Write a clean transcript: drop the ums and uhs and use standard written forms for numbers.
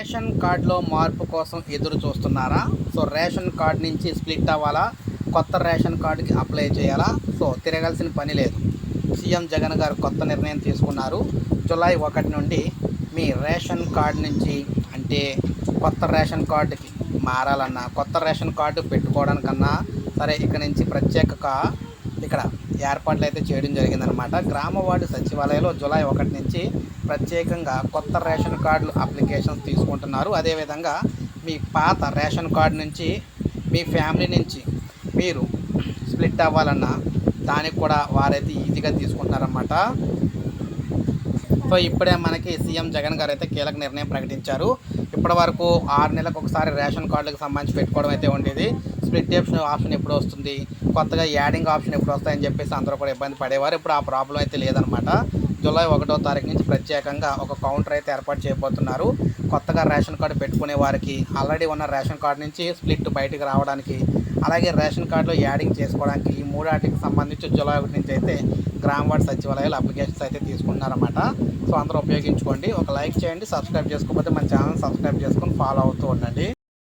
Ration కార్డులో మార్పు కోసం ఎదురు చూస్తున్నారా? సో రేషన్ కార్డు నుంచి స్ప్లిట్ అవ్వాలా, కొత్త రేషన్ కార్డుకి అప్లై చేయాలా? సో తిరగాల్సిన పని లేదు. సీఎం జగన్ గారు కొత్త నిర్ణయం తీసుకున్నారు. జూలై 1 నుండి మీ రేషన్ కార్డు నుంచి అంటే కొత్త రేషన్ కార్డుకి మారాలన్నా, కొత్త రేషన్ కార్డు పెట్టుకోవడానికన్నా సరే ఇక్కడ నుంచి ఇక్కడ ఏర్పాట్లు అయితే చేయడం జరిగిందనమాట. గ్రామ వార్డు సచివాలయంలో జూలై 1 నుంచి ప్రత్యేకంగా కొత్త రేషన్ కార్డులు అప్లికేషన్స్ తీసుకుంటున్నారు. అదేవిధంగా మీ పాత రేషన్ కార్డు నుంచి మీ ఫ్యామిలీ నుంచి మీరు స్ప్లిట్ అవ్వాలన్నా దానికి కూడా వారైతే ఈజీగా తీసుకుంటున్నారన్నమాట. సో ఇప్పుడే మనకి సీఎం జగన్ గారు అయితే కీలక నిర్ణయం ప్రకటించారు. ఇప్పటి వరకు 6 నెలలకు ఒకసారి రేషన్ కార్డులకు సంబంధించి పెట్టుకోవడం అయితే ఉండేది. స్ప్లిట్ ఆప్షన్ ఎప్పుడు వస్తుంది, కొత్తగా యాడింగ్ ఆప్షన్ ఎప్పుడు వస్తాయని చెప్పేసి అందరూ కూడా ఇబ్బంది పడేవారు. ఇప్పుడు ఆ ప్రాబ్లం అయితే లేదనమాట. జూలై 1వ తారీఖు నుంచి ప్రత్యేకంగా ఒక కౌంటర్ అయితే ఏర్పాటు చేయబోతున్నారు. కొత్తగా రేషన్ కార్డు పెట్టుకునే వారికి, ఆల్రెడీ ఉన్న రేషన్ కార్డు నుంచి స్ప్లిట్ బయటికి రావడానికి, అలాగే రేషన్ కార్డులో యాడింగ్ చేసుకోవడానికి ఈ మూడాటికి సంబంధించి జూలై 1 నుంచి అయితే గ్రామ వార్డు సచివాలయాలు అప్లికేషన్స్ అయితే తీసుకుంటున్నారన్నమాట. సో అందరూ ఉపయోగించుకోండి. ఒక లైక్ చేయండి, సబ్స్క్రైబ్ చేసుకోకపోతే మన ఛానల్ సబ్స్క్రైబ్ చేసుకొని ఫాలో అవుతూ ఉండండి.